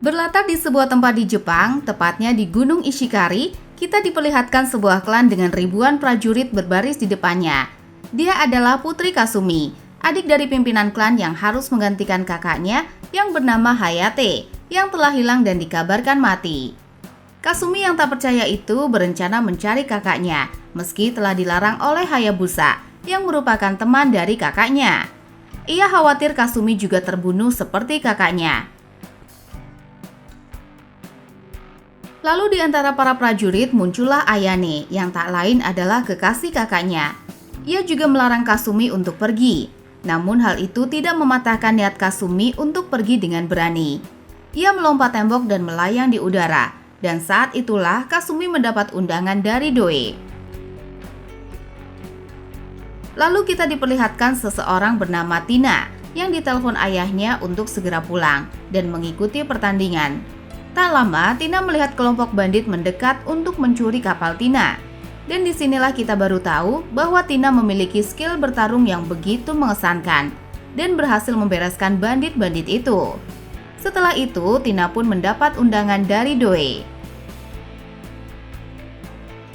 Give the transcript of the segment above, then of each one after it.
Berlatar di sebuah tempat di Jepang, tepatnya di Gunung Ishikari, kita diperlihatkan sebuah klan dengan ribuan prajurit berbaris di depannya. Dia adalah Putri Kasumi, adik dari pimpinan klan yang harus menggantikan kakaknya yang bernama Hayate, yang telah hilang dan dikabarkan mati. Kasumi yang tak percaya itu berencana mencari kakaknya, meski telah dilarang oleh Hayabusa, yang merupakan teman dari kakaknya. Ia khawatir Kasumi juga terbunuh seperti kakaknya. Lalu di antara para prajurit muncullah Ayane yang tak lain adalah kekasih kakaknya. Ia juga melarang Kasumi untuk pergi. Namun hal itu tidak mematahkan niat Kasumi untuk pergi dengan berani. Ia melompat tembok dan melayang di udara. Dan saat itulah Kasumi mendapat undangan dari Doe. Lalu kita diperlihatkan seseorang bernama Tina yang ditelepon ayahnya untuk segera pulang dan mengikuti pertandingan. Tak lama, Tina melihat kelompok bandit mendekat untuk mencuri kapal Tina. Dan disinilah kita baru tahu bahwa Tina memiliki skill bertarung yang begitu mengesankan dan berhasil membereskan bandit-bandit itu. Setelah itu, Tina pun mendapat undangan dari Doe.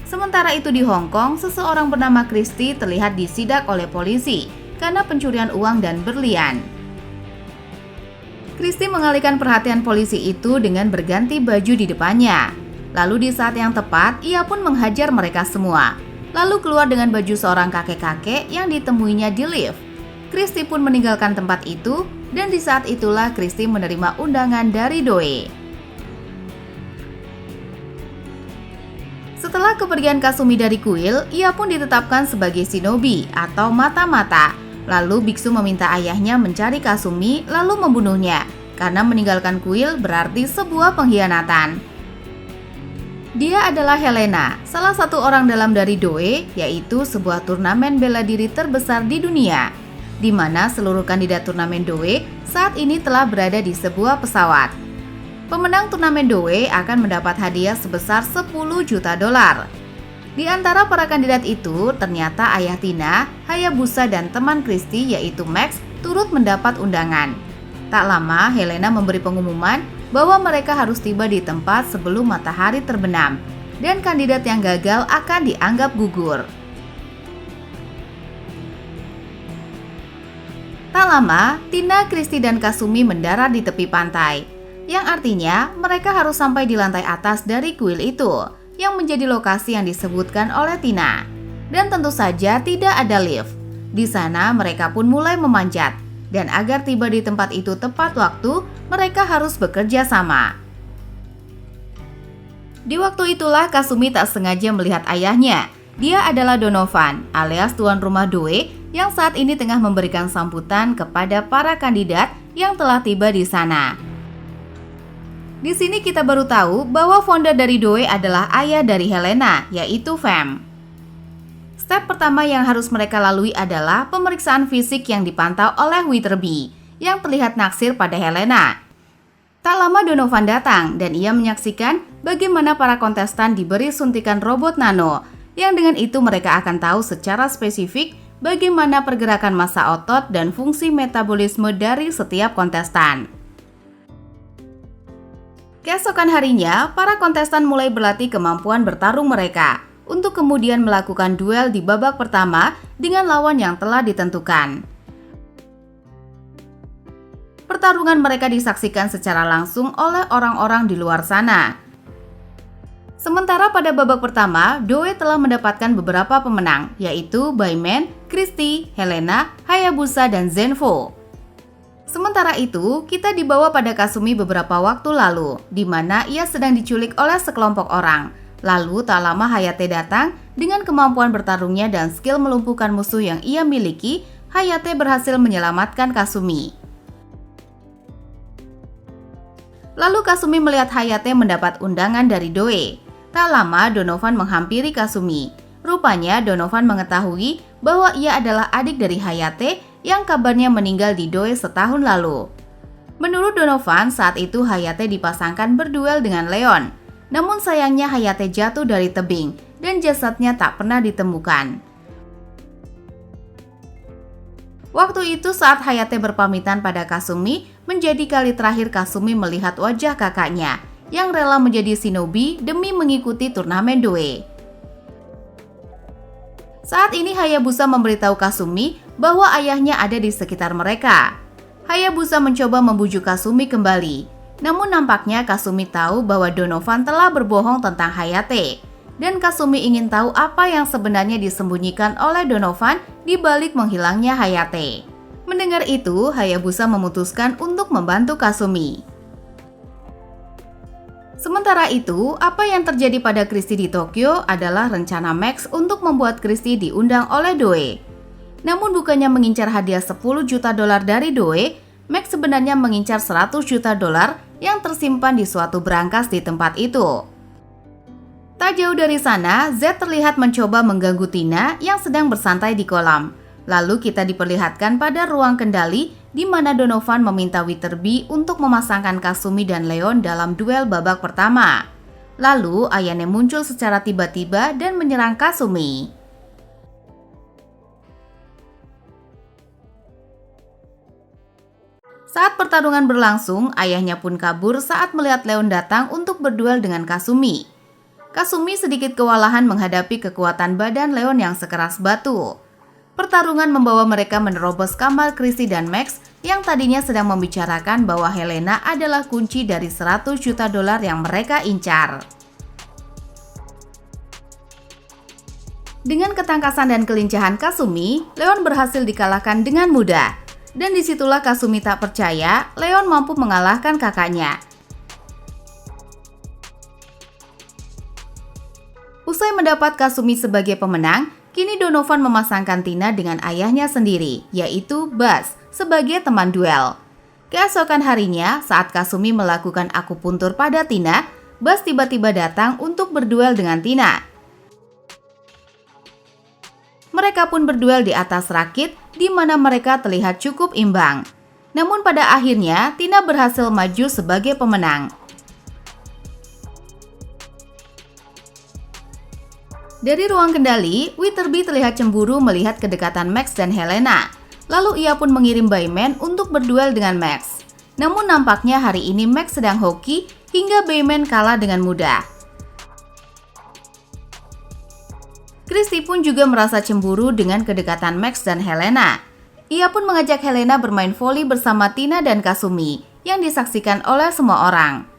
Sementara itu di Hong Kong, seseorang bernama Christy terlihat disidak oleh polisi karena pencurian uang dan berlian. Christy mengalihkan perhatian polisi itu dengan berganti baju di depannya. Lalu di saat yang tepat, ia pun menghajar mereka semua. Lalu keluar dengan baju seorang kakek-kakek yang ditemuinya di lift. Christy pun meninggalkan tempat itu, dan di saat itulah Christy menerima undangan dari Doe. Setelah kepergian Kasumi dari kuil, ia pun ditetapkan sebagai shinobi atau mata-mata. Lalu biksu meminta ayahnya mencari Kasumi lalu membunuhnya, karena meninggalkan kuil berarti sebuah pengkhianatan. Dia adalah Helena, salah satu orang dalam dari Doe, yaitu sebuah turnamen bela diri terbesar di dunia, di mana seluruh kandidat turnamen Doe saat ini telah berada di sebuah pesawat. Pemenang turnamen Doe akan mendapat hadiah sebesar 10 juta dolar. Di antara para kandidat itu, ternyata ayah Tina, Hayabusa dan teman Christy yaitu Max turut mendapat undangan. Tak lama, Helena memberi pengumuman bahwa mereka harus tiba di tempat sebelum matahari terbenam dan kandidat yang gagal akan dianggap gugur. Tak lama, Tina, Christy dan Kasumi mendarat di tepi pantai, yang artinya mereka harus sampai di lantai atas dari kuil itu, yang menjadi lokasi yang disebutkan oleh Tina. Dan tentu saja tidak ada lift. Di sana mereka pun mulai memanjat. Dan agar tiba di tempat itu tepat waktu, mereka harus bekerja sama. Di waktu itulah Kasumi tak sengaja melihat ayahnya. Dia adalah Donovan, alias tuan rumah Doe, yang saat ini tengah memberikan sambutan kepada para kandidat yang telah tiba di sana. Di sini kita baru tahu bahwa founder dari Doe adalah ayah dari Helena, yaitu Fem. Step pertama yang harus mereka lalui adalah pemeriksaan fisik yang dipantau oleh Witherby, yang terlihat naksir pada Helena. Tak lama Donovan datang dan ia menyaksikan bagaimana para kontestan diberi suntikan robot nano, yang dengan itu mereka akan tahu secara spesifik bagaimana pergerakan massa otot dan fungsi metabolisme dari setiap kontestan. Keesokan harinya, para kontestan mulai berlatih kemampuan bertarung mereka untuk kemudian melakukan duel di babak pertama dengan lawan yang telah ditentukan. Pertarungan mereka disaksikan secara langsung oleh orang-orang di luar sana. Sementara pada babak pertama, Doe telah mendapatkan beberapa pemenang, yaitu Bayman, Christy, Helena, Hayabusa, dan Zenfo. Sementara itu, kita dibawa pada Kasumi beberapa waktu lalu, di mana ia sedang diculik oleh sekelompok orang. Lalu tak lama Hayate datang, dengan kemampuan bertarungnya dan skill melumpuhkan musuh yang ia miliki, Hayate berhasil menyelamatkan Kasumi. Lalu Kasumi melihat Hayate mendapat undangan dari Doe. Tak lama Donovan menghampiri Kasumi. Rupanya Donovan mengetahui bahwa ia adalah adik dari Hayate yang kabarnya meninggal di Doe setahun lalu. Menurut Donovan, saat itu Hayate dipasangkan berduel dengan Leon. Namun sayangnya Hayate jatuh dari tebing dan jasadnya tak pernah ditemukan. Waktu itu saat Hayate berpamitan pada Kasumi, menjadi kali terakhir Kasumi melihat wajah kakaknya yang rela menjadi shinobi demi mengikuti turnamen Doe. Saat ini Hayabusa memberitahu Kasumi bahwa ayahnya ada di sekitar mereka. Hayabusa mencoba membujuk Kasumi kembali, namun nampaknya Kasumi tahu bahwa Donovan telah berbohong tentang Hayate. Dan Kasumi ingin tahu apa yang sebenarnya disembunyikan oleh Donovan di balik menghilangnya Hayate. Mendengar itu, Hayabusa memutuskan untuk membantu Kasumi. Sementara itu, apa yang terjadi pada Christy di Tokyo adalah rencana Max untuk membuat Christy diundang oleh Doe. Namun bukannya mengincar hadiah 10 juta dolar dari Doe, Max sebenarnya mengincar 100 juta dolar yang tersimpan di suatu brankas di tempat itu. Tak jauh dari sana, Z terlihat mencoba mengganggu Tina yang sedang bersantai di kolam. Lalu kita diperlihatkan pada ruang kendali di mana Donovan meminta Witherby untuk memasangkan Kasumi dan Leon dalam duel babak pertama. Lalu Ayane muncul secara tiba-tiba dan menyerang Kasumi. Saat pertarungan berlangsung, ayahnya pun kabur saat melihat Leon datang untuk berduel dengan Kasumi. Kasumi sedikit kewalahan menghadapi kekuatan badan Leon yang sekeras batu. Pertarungan membawa mereka menerobos kamar Christy dan Max yang tadinya sedang membicarakan bahwa Helena adalah kunci dari 100 juta dolar yang mereka incar. Dengan ketangkasan dan kelincahan Kasumi, Leon berhasil dikalahkan dengan mudah. Dan disitulah Kasumi tak percaya Leon mampu mengalahkan kakaknya. Usai mendapat Kasumi sebagai pemenang, kini Donovan memasangkan Tina dengan ayahnya sendiri, yaitu Buzz, sebagai teman duel. Keesokan harinya, saat Kasumi melakukan akupuntur pada Tina, Buzz tiba-tiba datang untuk berduel dengan Tina. Mereka pun berduel di atas rakit, di mana mereka terlihat cukup imbang. Namun pada akhirnya, Tina berhasil maju sebagai pemenang. Dari ruang kendali, Witherby terlihat cemburu melihat kedekatan Max dan Helena. Lalu ia pun mengirim Bayman untuk berduel dengan Max. Namun nampaknya hari ini Max sedang hoki hingga Bayman kalah dengan mudah. Christy pun juga merasa cemburu dengan kedekatan Max dan Helena. Ia pun mengajak Helena bermain voli bersama Tina dan Kasumi yang disaksikan oleh semua orang.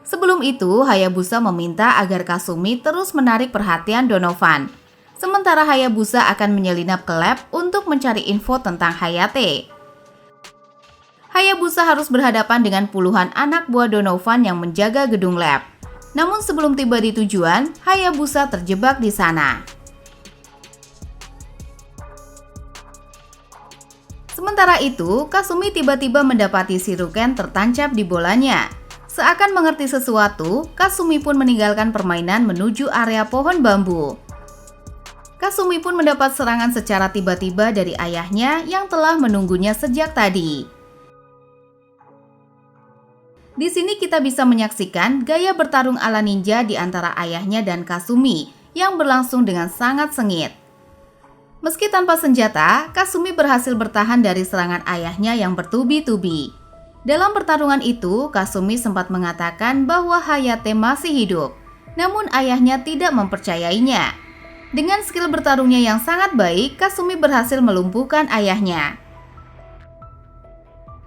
Sebelum itu, Hayabusa meminta agar Kasumi terus menarik perhatian Donovan. Sementara Hayabusa akan menyelinap ke lab untuk mencari info tentang Hayate. Hayabusa harus berhadapan dengan puluhan anak buah Donovan yang menjaga gedung lab. Namun sebelum tiba di tujuan, Hayabusa terjebak di sana. Sementara itu, Kasumi tiba-tiba mendapati Shiruken tertancap di bolanya. Seakan mengerti sesuatu, Kasumi pun meninggalkan permainan menuju area pohon bambu. Kasumi pun mendapat serangan secara tiba-tiba dari ayahnya yang telah menunggunya sejak tadi. Di sini kita bisa menyaksikan gaya bertarung ala ninja di antara ayahnya dan Kasumi yang berlangsung dengan sangat sengit. Meski tanpa senjata, Kasumi berhasil bertahan dari serangan ayahnya yang bertubi-tubi. Dalam pertarungan itu, Kasumi sempat mengatakan bahwa Hayate masih hidup, namun ayahnya tidak mempercayainya. Dengan skill bertarungnya yang sangat baik, Kasumi berhasil melumpuhkan ayahnya.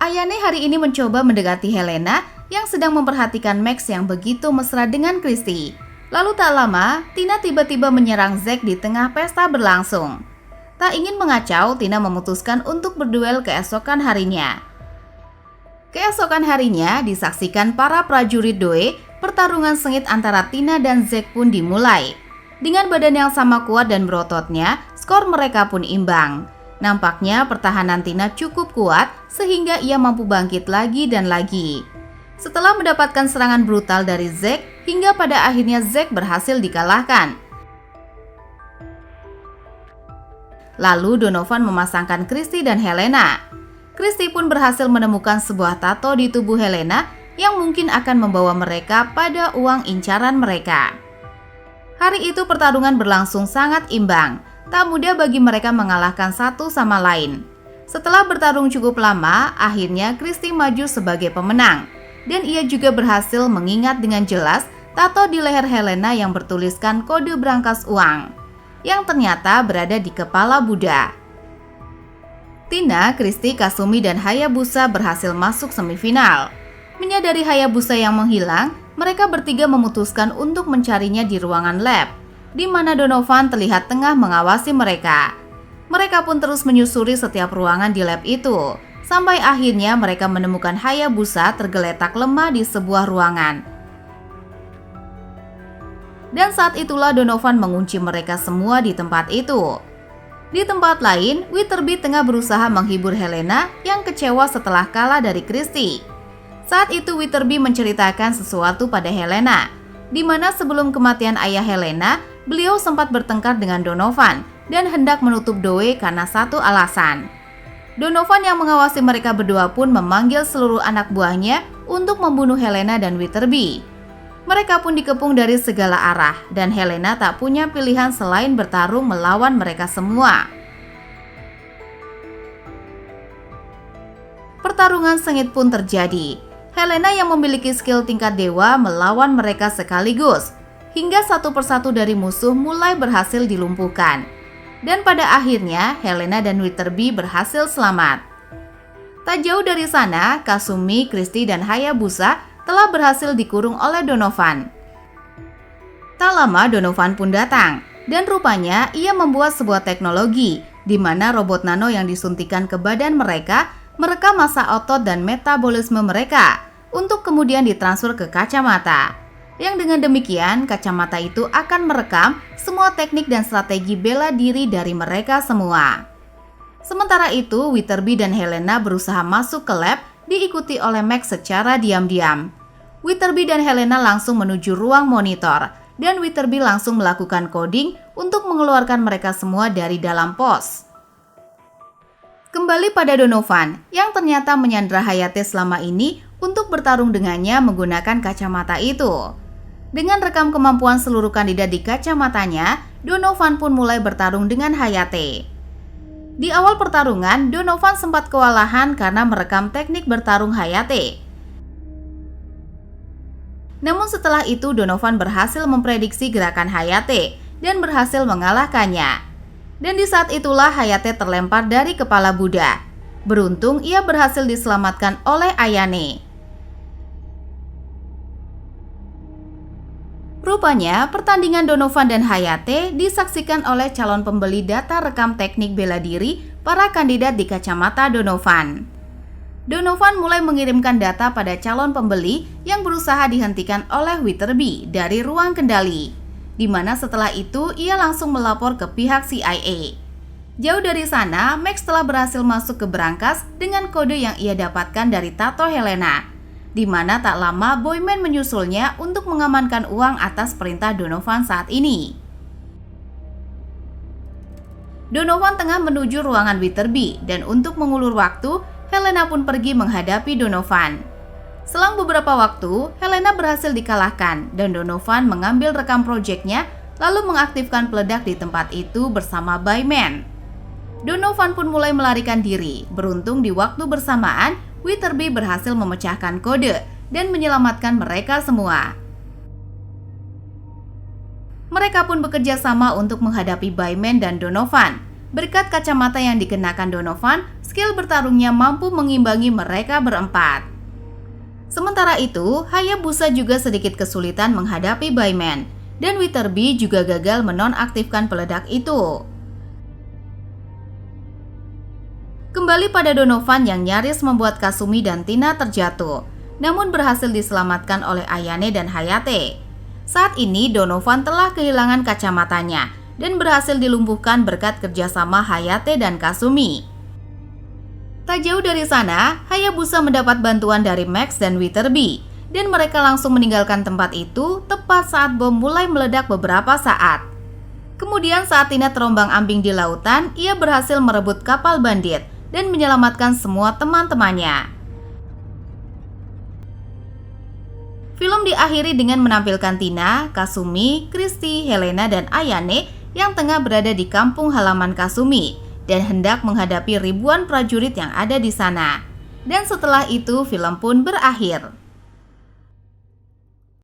Ayane hari ini mencoba mendekati Helena yang sedang memperhatikan Max yang begitu mesra dengan Christy. Lalu tak lama, Tina tiba-tiba menyerang Zack di tengah pesta berlangsung. Tak ingin mengacau, Tina memutuskan untuk berduel keesokan harinya. Keesokan harinya disaksikan para prajurit Doe, pertarungan sengit antara Tina dan Zack pun dimulai. Dengan badan yang sama kuat dan berototnya, skor mereka pun imbang. Nampaknya pertahanan Tina cukup kuat sehingga ia mampu bangkit lagi dan lagi. Setelah mendapatkan serangan brutal dari Zack, hingga pada akhirnya Zack berhasil dikalahkan. Lalu Donovan memasangkan Christy dan Helena. Christy pun berhasil menemukan sebuah tato di tubuh Helena yang mungkin akan membawa mereka pada uang incaran mereka. Hari itu pertarungan berlangsung sangat imbang. tak mudah bagi mereka mengalahkan satu sama lain. Setelah bertarung cukup lama, akhirnya Christy maju sebagai pemenang. Dan ia juga berhasil mengingat dengan jelas tato di leher Helena yang bertuliskan kode brankas uang, yang ternyata berada di kepala Buddha. Tina, Christy, Kasumi, dan Hayabusa berhasil masuk semifinal. Menyadari Hayabusa yang menghilang, mereka bertiga memutuskan untuk mencarinya di ruangan lab, di mana Donovan terlihat tengah mengawasi mereka. Mereka pun terus menyusuri setiap ruangan di lab itu, sampai akhirnya mereka menemukan Hayabusa tergeletak lemah di sebuah ruangan. Dan saat itulah Donovan mengunci mereka semua di tempat itu. Di tempat lain, Witherby tengah berusaha menghibur Helena yang kecewa setelah kalah dari Christy. Saat itu Witherby menceritakan sesuatu pada Helena, di mana sebelum kematian ayah Helena, beliau sempat bertengkar dengan Donovan dan hendak menutup Doe karena satu alasan. Donovan yang mengawasi mereka berdua pun memanggil seluruh anak buahnya untuk membunuh Helena dan Witherby. Mereka pun dikepung dari segala arah dan Helena tak punya pilihan selain bertarung melawan mereka semua. Pertarungan sengit pun terjadi. Helena yang memiliki skill tingkat dewa melawan mereka sekaligus, hingga satu persatu dari musuh mulai berhasil dilumpuhkan. Dan pada akhirnya Helena dan Witherby berhasil selamat. Tak jauh dari sana, Kasumi, Christy, dan Hayabusa telah berhasil dikurung oleh Donovan. Tak lama Donovan pun datang, dan rupanya ia membuat sebuah teknologi di mana robot nano yang disuntikan ke badan mereka merekam massa otot dan metabolisme mereka untuk kemudian ditransfer ke kacamata. Yang dengan demikian, kacamata itu akan merekam semua teknik dan strategi bela diri dari mereka semua. Sementara itu, Witherby dan Helena berusaha masuk ke lab diikuti oleh Max secara diam-diam. Witherby dan Helena langsung menuju ruang monitor, dan Witherby langsung melakukan coding untuk mengeluarkan mereka semua dari dalam pos. Kembali pada Donovan, yang ternyata menyandra Hayate selama ini untuk bertarung dengannya menggunakan kacamata itu. Dengan rekam kemampuan seluruh kandidat di kacamatanya, Donovan pun mulai bertarung dengan Hayate. Di awal pertarungan, Donovan sempat kewalahan karena merekam teknik bertarung Hayate. Namun setelah itu Donovan berhasil memprediksi gerakan Hayate dan berhasil mengalahkannya. Dan di saat itulah Hayate terlempar dari kepala Buddha. Beruntung ia berhasil diselamatkan oleh Ayane. Rupanya pertandingan Donovan dan Hayate disaksikan oleh calon pembeli data rekam teknik bela diri para kandidat di kacamata Donovan. Donovan mulai mengirimkan data pada calon pembeli yang berusaha dihentikan oleh Witherby dari ruang kendali, di mana setelah itu ia langsung melapor ke pihak CIA. Jauh dari sana, Max telah berhasil masuk ke berangkas dengan kode yang ia dapatkan dari tato Helena, di mana tak lama Boyman menyusulnya untuk mengamankan uang atas perintah Donovan saat ini. Donovan tengah menuju ruangan Witherby dan untuk mengulur waktu, Helena pun pergi menghadapi Donovan. Selang beberapa waktu, Helena berhasil dikalahkan dan Donovan mengambil rekam proyeknya lalu mengaktifkan peledak di tempat itu bersama Boyman. Donovan pun mulai melarikan diri. Beruntung di waktu bersamaan, Witherby berhasil memecahkan kode dan menyelamatkan mereka semua. Mereka pun bekerja sama untuk menghadapi Boyman dan Donovan. Berkat kacamata yang dikenakan Donovan, skill bertarungnya mampu mengimbangi mereka berempat. Sementara itu, Hayabusa juga sedikit kesulitan menghadapi Boyman, dan Witherby juga gagal menonaktifkan peledak itu. Kembali pada Donovan yang nyaris membuat Kasumi dan Tina terjatuh, namun berhasil diselamatkan oleh Ayane dan Hayate. Saat ini Donovan telah kehilangan kacamatanya dan berhasil dilumpuhkan berkat kerjasama Hayate dan Kasumi. Tak jauh dari sana, Hayabusa mendapat bantuan dari Max dan Witherby, dan mereka langsung meninggalkan tempat itu tepat saat bom mulai meledak beberapa saat. Kemudian saat Tina terombang-ambing di lautan, ia berhasil merebut kapal bandit dan menyelamatkan semua teman-temannya. Film diakhiri dengan menampilkan Tina, Kasumi, Christy, Helena, dan Ayane yang tengah berada di kampung halaman Kasumi dan hendak menghadapi ribuan prajurit yang ada di sana. Dan setelah itu film pun berakhir.